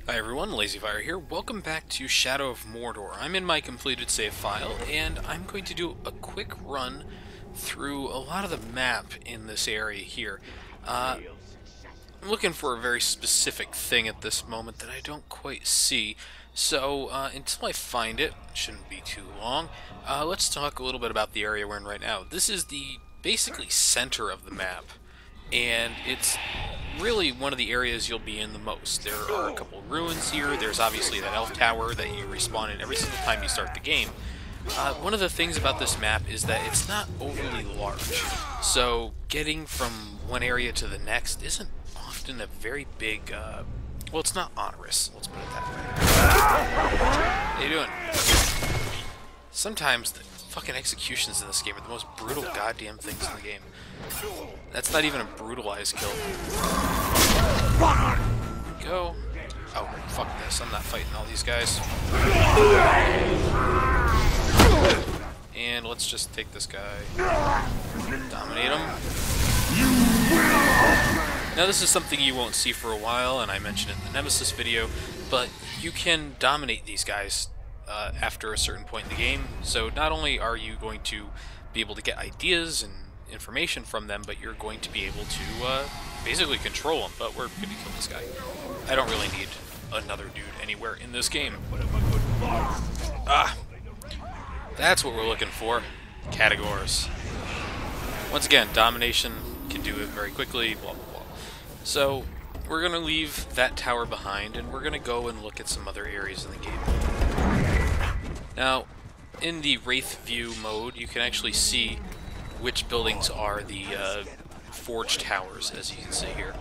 Hi everyone, LazyFire here. Welcome back to Shadow of Mordor. I'm in my completed save file, and I'm going to do a quick run through a lot of the map in this area here. I'm looking for a very specific thing at this moment that I don't quite see, so until I find it, shouldn't be too long, let's talk a little bit about the area we're in right now. This is the basically center of the map, and it's really one of the areas you'll be in the most. There are a couple ruins here. There's obviously that elf tower that you respawn in every single time you start the game. One of the things about this map is that it's not overly large, so getting from one area to the next isn't often a very big, well, it's not onerous, let's put it that way. How you doing? Sometimes the fucking executions in this game are the most brutal goddamn things in the game. That's not even a brutalized kill. Go. Oh, fuck this. I'm not fighting all these guys. And let's just take this guy. Dominate him. Now this is something you won't see for a while, and I mentioned it in the Nemesis video, but you can dominate these guys after a certain point in the game. So not only are you going to be able to get ideas and information from them, but you're going to be able to basically control them. But we're going to kill this guy. I don't really need another dude anywhere in this game. That's what we're looking for. Categories. Once again, domination can do it very quickly, blah blah blah. So we're going to leave that tower behind, and we're going to go and look at some other areas in the game. Now, in the Wraith View mode, you can actually see which buildings are the forged towers, as you can see here.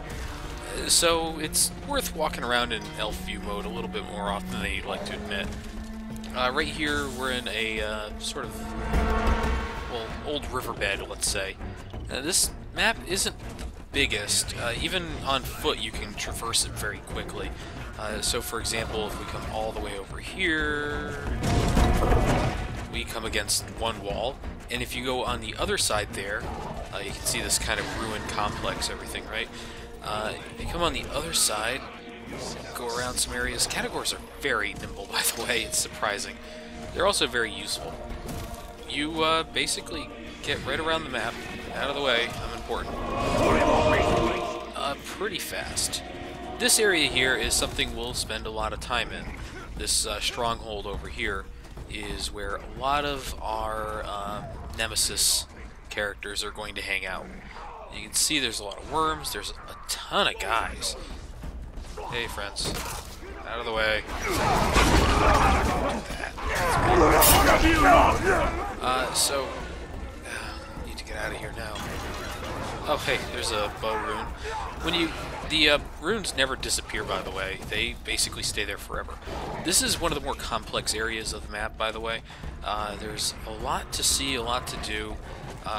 So it's worth walking around in Elf View mode a little bit more often than you'd like to admit. Right here, we're in a sort of, well, old riverbed, let's say. This map isn't the biggest. Even on foot, you can traverse it very quickly. So, for example, if we come all the way over here, we come against one wall, and if you go on the other side there, you can see this kind of ruined complex, everything, right? If you come on the other side, go around some areas. Categories are very nimble, by the way. It's surprising. They're also very useful. You basically get right around the map, out of the way, I'm important, pretty fast. This area here is something we'll spend a lot of time in. This stronghold over here is where a lot of our Nemesis characters are going to hang out. You can see there's a lot of worms, there's a ton of guys. Hey friends, out of the way. Need to get out of here now. Oh hey, there's a bow rune. The runes never disappear, by the way. They basically stay there forever. This is one of the more complex areas of the map, by the way. There's a lot to see, a lot to do.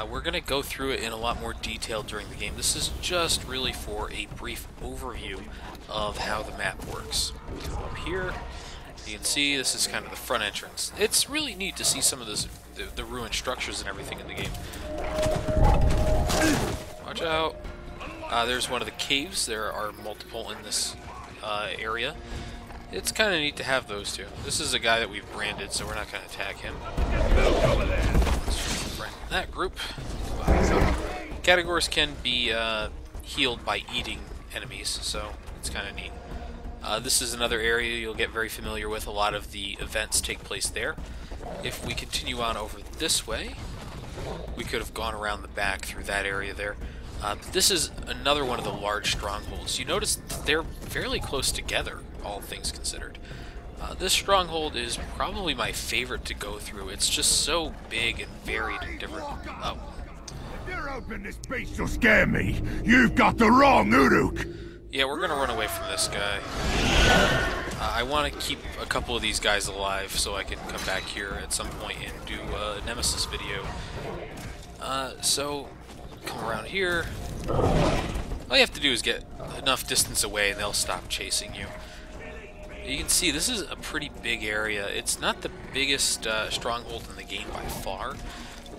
We're going to go through it in a lot more detail during the game. This is just really for a brief overview of how the map works. Come up here. You can see this is kind of the front entrance. It's really neat to see some of the ruined structures and everything in the game. Watch out. There's one of the caves. There are multiple in this area. It's kind of neat to have those two. This is a guy that we've branded, so we're not going to attack him. Let's just friend that group. Categories can be healed by eating enemies, so it's kind of neat. This is another area you'll get very familiar with. A lot of the events take place there. If we continue on over this way, we could have gone around the back through that area there. This is another one of the large strongholds. You notice they're fairly close together, all things considered. This stronghold is probably my favorite to go through. It's just so big and varied and different. Oh. If you open this beast, you'll scare me. You've got the wrong Uruk. Yeah, we're gonna run away from this guy. I want to keep a couple of these guys alive so I can come back here at some point and do a Nemesis video. So come around here. All you have to do is get enough distance away and they'll stop chasing you. You can see this is a pretty big area. It's not the biggest stronghold in the game by far,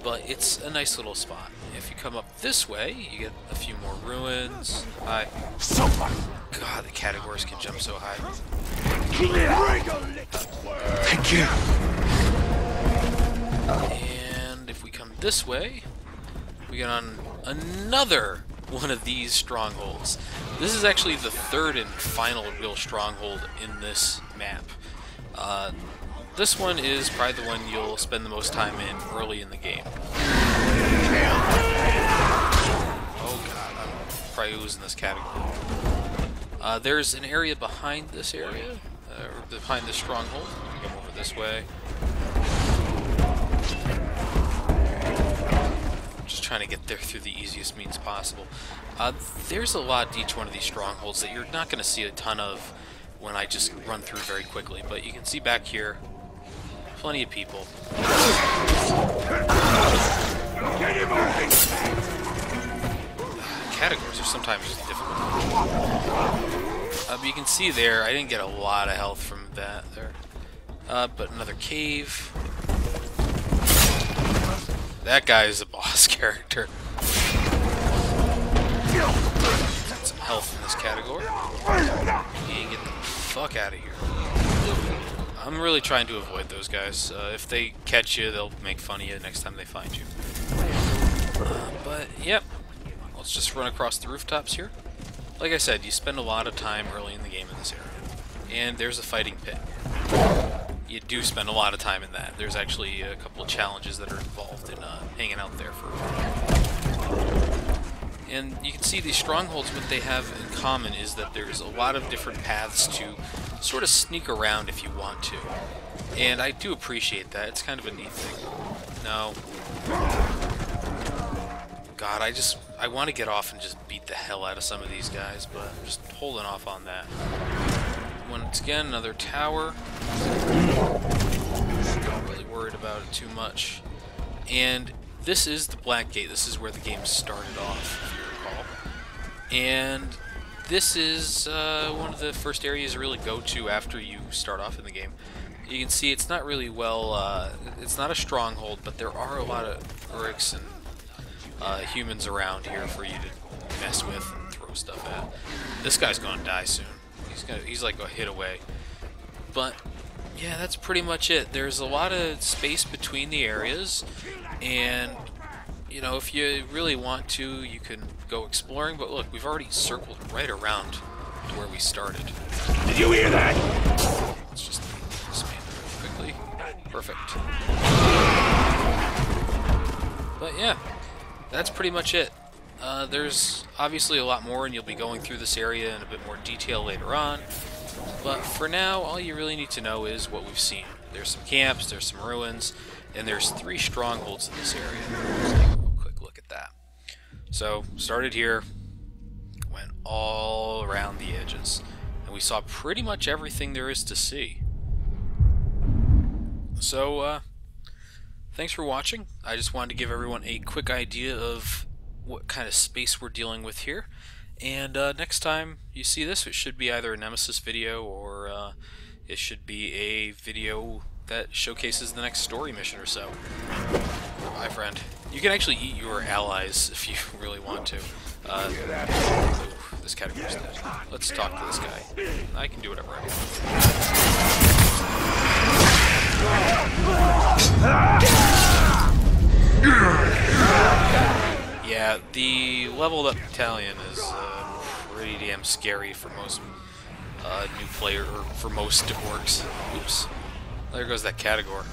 but it's a nice little spot. If you come up this way, you get a few more ruins. Hi. God, the categories can jump so high. Thank you. And if we come this way, we get on another one of these strongholds. This is actually the third and final real stronghold in this map. This one is probably the one you'll spend the most time in early in the game. Oh god, I'm probably losing this category. There's an area behind this area, behind this stronghold. Come over this way. Just trying to get there through the easiest means possible. There's a lot to each one of these strongholds that you're not going to see a ton of when I just run through very quickly, but you can see back here, plenty of people. Categories are sometimes just difficult. But you can see there, I didn't get a lot of health from that there. But another cave. That guy is a boss character. Got some health in this category. And get the fuck out of here. I'm really trying to avoid those guys. If they catch you, they'll make fun of you next time they find you. But, yep. Let's just run across the rooftops here. Like I said, you spend a lot of time early in the game in this area. And there's a fighting pit. You do spend a lot of time in that. There's actually a couple of challenges that are involved in hanging out there for a while. And you can see these strongholds, what they have in common is that there's a lot of different paths to sort of sneak around if you want to. And I do appreciate that. It's kind of a neat thing. No. God, I want to get off and just beat the hell out of some of these guys, but I'm just holding off on that. Once again, another tower. Not really worried about it too much. And this is the Black Gate. This is where the game started off, if you recall. And this is one of the first areas you really go to after you start off in the game. You can see it's not really well, it's not a stronghold, but there are a lot of Urks and humans around here for you to mess with and throw stuff at. This guy's gonna die soon. He's like a hit away. But yeah, that's pretty much it. There's a lot of space between the areas, and you know, if you really want to, you can go exploring. But look, we've already circled right around to where we started. Did you hear that? Let's just expand it really quickly. Perfect. But yeah, that's pretty much it. There's obviously a lot more, and you'll be going through this area in a bit more detail later on. But for now, all you really need to know is what we've seen. There's some camps, there's some ruins, and there's 3 strongholds in this area. Let's take a real quick look at that. So, started here, went all around the edges, and we saw pretty much everything there is to see. So, thanks for watching. I just wanted to give everyone a quick idea of what kind of space we're dealing with here. And next time you see this, it should be either a Nemesis video or it should be a video that showcases the next story mission or so. Bye, friend. You can actually eat your allies if you really want to. This category's dead. Let's talk to this guy. I can do whatever I want. Yeah, the leveled up battalion is pretty damn scary for most new player, or for most orcs. Oops. There goes that category.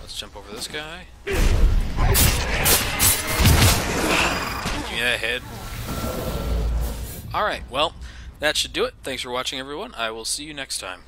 Let's jump over this guy. Give me that head. Alright, well, that should do it. Thanks for watching, everyone. I will see you next time.